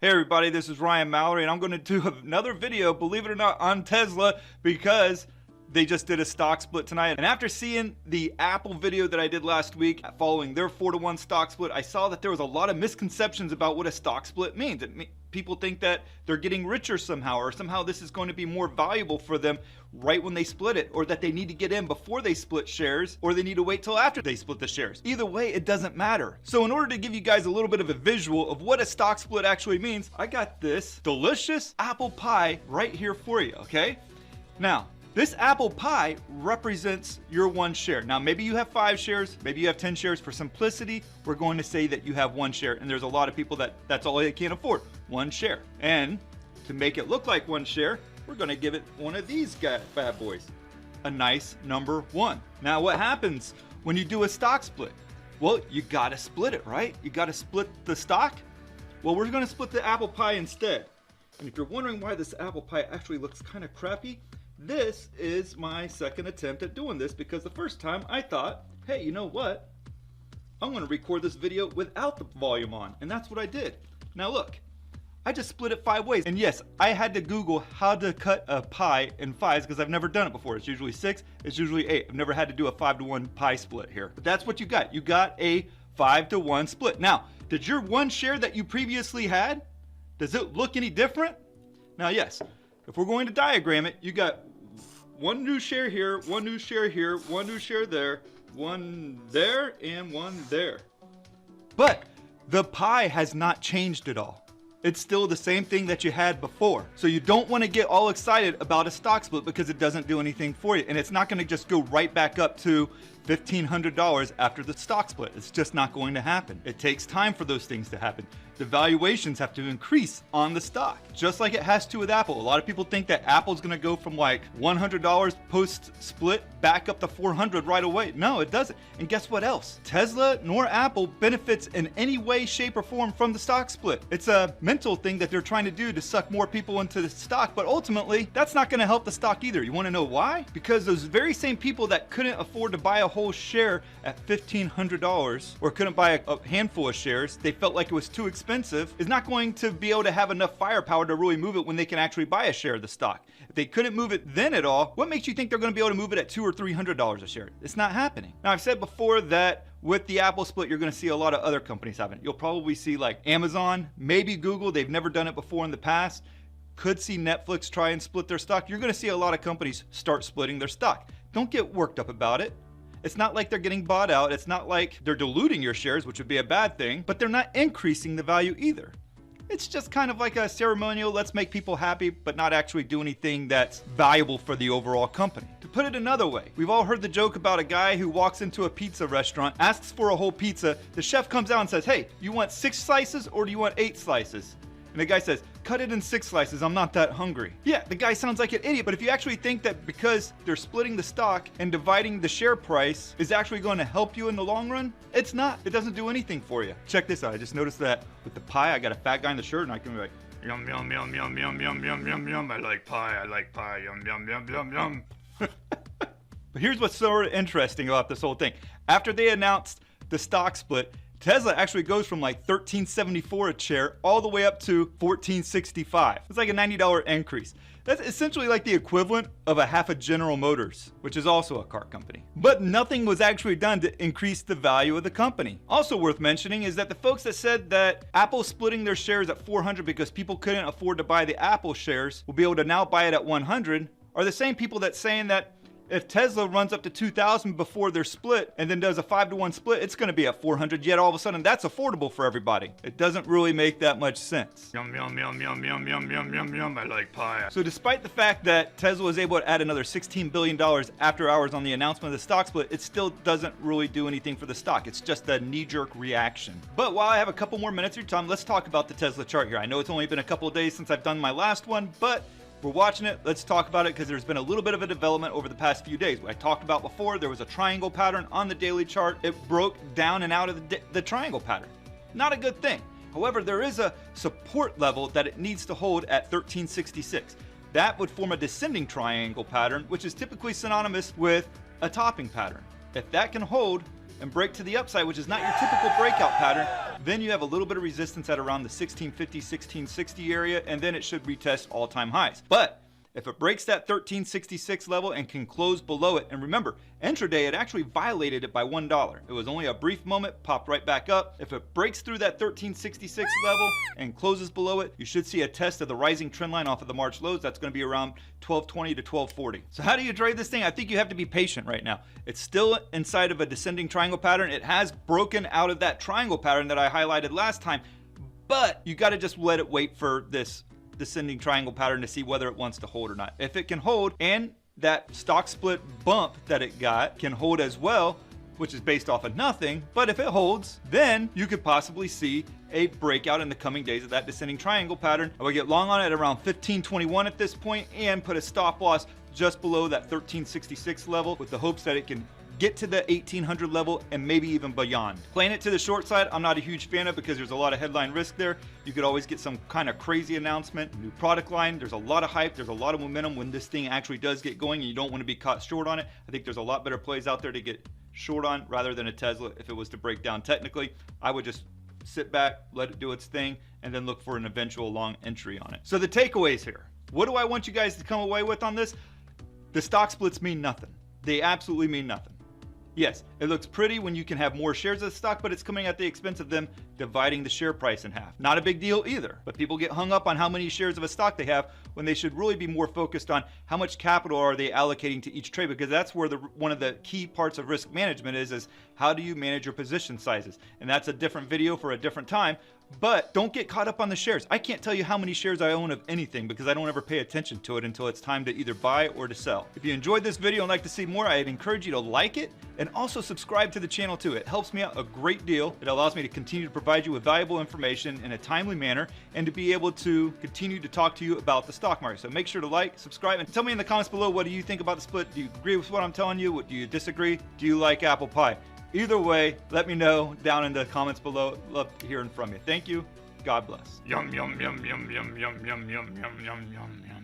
Hey everybody, this is Ryan Mallory and I'm going to do another video, believe it or not, on Tesla because they just did a stock split tonight. And after seeing the Apple video that I did last week following their 4-to-1 stock split, I saw that there was a lot of misconceptions about what a stock split means. People think that they're getting richer somehow, or somehow this is going to be more valuable for them right when they split it, or that they need to get in before they split shares, or they need to wait till after they split the shares. Either way, it doesn't matter. So in order to give you guys a little bit of a visual of what a stock split actually means, I got this delicious apple pie right here for you, okay? Now, this apple pie represents your one share. Now, maybe you have 5 shares, maybe you have 10 shares. For simplicity, we're going to say that you have 1 share, and there's a lot of people that's all they can afford, 1 share. And to make it look like 1 share, we're gonna give it one of these bad boys, a nice number 1. Now, what happens when you do a stock split? Well, you gotta split it, right? You gotta split the stock. Well, we're gonna split the apple pie instead. And if you're wondering why this apple pie actually looks kind of crappy, this is my second attempt at doing this, because the first time I thought, hey, you know what? I'm gonna record this video without the volume on, and that's what I did. Now look, I just split it 5 ways. And yes, I had to Google how to cut a pie in 5s because I've never done it before. It's usually 6, it's usually 8. I've never had to do a 5-to-1 pie split here. But that's what you got. You got a 5-to-1 split. Now, did your 1 share that you previously had, does it look any different? Now, yes, if we're going to diagram it, you got 1 new share here, 1 new share here, 1 new share there, 1 there, and 1 there. But the pie has not changed at all. It's still the same thing that you had before. So you don't want to get all excited about a stock split because it doesn't do anything for you. And it's not going to just go right back up to $1,500 after the stock split. It's just not going to happen. It takes time for those things to happen. The valuations have to increase on the stock, just like it has to with Apple. A lot of people think that Apple's gonna go from like $100 post-split back up to $400 right away. No, it doesn't. And guess what else? Tesla nor Apple benefits in any way, shape, or form from the stock split. It's a mental thing that they're trying to do to suck more people into the stock, but ultimately, that's not gonna help the stock either. You wanna know why? Because those very same people that couldn't afford to buy a whole share at $1,500, or couldn't buy a handful of shares, they felt like it was too expensive, is not going to be able to have enough firepower to really move it when they can actually buy a share of the stock. If they couldn't move it then at all, what makes you think they're going to be able to move it at $200 or $300 a share? It's not happening. Now, I've said before that with the Apple split, you're going to see a lot of other companies having it. You'll probably see like Amazon, maybe Google. They've never done it before in the past. Could see Netflix try and split their stock. You're going to see a lot of companies start splitting their stock. Don't get worked up about it. It's not like they're getting bought out. It's not like they're diluting your shares, which would be a bad thing, but they're not increasing the value either. It's just kind of like a ceremonial, let's make people happy, but not actually do anything that's valuable for the overall company. To put it another way, we've all heard the joke about a guy who walks into a pizza restaurant, asks for a whole pizza. The chef comes out and says, hey, you want 6 slices or do you want 8 slices? And the guy says, cut it in 6 slices, I'm not that hungry. Yeah, the guy sounds like an idiot, but if you actually think that because they're splitting the stock and dividing the share price is actually going to help you in the long run, it's not. It doesn't do anything for you. Check this out. I just noticed that with the pie, I got a fat guy in the shirt and I can be like, yum, yum, yum, yum, yum, yum, yum, yum, yum. I like pie, yum, yum, yum, yum, yum. But here's what's so interesting about this whole thing. After they announced the stock split, Tesla actually goes from like $13.74 a share all the way up to $14.65. It's like a $90 increase. That's essentially like the equivalent of a half a General Motors, which is also a car company. But nothing was actually done to increase the value of the company. Also worth mentioning is that the folks that said that Apple splitting their shares at $400 because people couldn't afford to buy the Apple shares will be able to now buy it at $100 are the same people that's saying that if Tesla runs up to 2,000 before they're split and then does a 5-to-1 split, it's going to be at 400. Yet all of a sudden, that's affordable for everybody. It doesn't really make that much sense. Yum, yum, yum, yum, yum, yum, yum, yum, yum. I like pie. So despite the fact that Tesla was able to add another $16 billion after hours on the announcement of the stock split, it still doesn't really do anything for the stock. It's just a knee-jerk reaction. But while I have a couple more minutes of your time, let's talk about the Tesla chart here. I know it's only been a couple of days since I've done my last one, but we're watching it. Let's talk about it because there's been a little bit of a development over the past few days. I talked about before, there was a triangle pattern on the daily chart. It broke down and out of the triangle pattern. Not a good thing. However, there is a support level that it needs to hold at 1366. That would form a descending triangle pattern, which is typically synonymous with a topping pattern. If that can hold, and break to the upside, which is not your typical breakout pattern, then you have a little bit of resistance at around the 1650, 1660 area, and then it should retest all-time highs. But if it breaks that 1366 level and can close below it, and remember, intraday it actually violated it by $1. It was only a brief moment, popped right back up. If it breaks through that 1366 level and closes below it, you should see a test of the rising trend line off of the March lows. That's going to be around 1220 to 1240. So how do you trade this thing? I think you have to be patient right now. It's still inside of a descending triangle pattern. It has broken out of that triangle pattern that I highlighted last time, but you got to just let it wait for this descending triangle pattern to see whether it wants to hold or not. If it can hold, and that stock split bump that it got can hold as well, which is based off of nothing, but if it holds, then you could possibly see a breakout in the coming days of that descending triangle pattern. I would get long on it at around 1521 at this point and put a stop loss just below that 1366 level with the hopes that it can get to the 1800 level and maybe even beyond. Playing it to the short side, I'm not a huge fan of because there's a lot of headline risk there. You could always get some kind of crazy announcement, new product line. There's a lot of hype. There's a lot of momentum when this thing actually does get going and you don't want to be caught short on it. I think there's a lot better plays out there to get short on rather than a Tesla. If it was to break down technically, I would just sit back, let it do its thing, and then look for an eventual long entry on it. So the takeaways here. What do I want you guys to come away with on this? The stock splits mean nothing. They absolutely mean nothing. Yes, it looks pretty when you can have more shares of the stock, but it's coming at the expense of them dividing the share price in half. Not a big deal either, but people get hung up on how many shares of a stock they have when they should really be more focused on how much capital are they allocating to each trade, because that's where one of the key parts of risk management is how do you manage your position sizes? And that's a different video for a different time. But don't get caught up on the shares. I can't tell you how many shares I own of anything because I don't ever pay attention to it until it's time to either buy or to sell. If you enjoyed this video and like to see more, I'd encourage you to like it and also subscribe to the channel too. It helps me out a great deal. It allows me to continue to provide you with valuable information in a timely manner and to be able to continue to talk to you about the stock market. So make sure to like, subscribe, and tell me in the comments below, what do you think about the split? Do you agree with what I'm telling you? Do you disagree? Do you like apple pie? Either way, let me know down in the comments below. Love hearing from you. Thank you. God bless. Yum, yum, yum, yum, yum, yum, yum, yum, yum, yum, yum.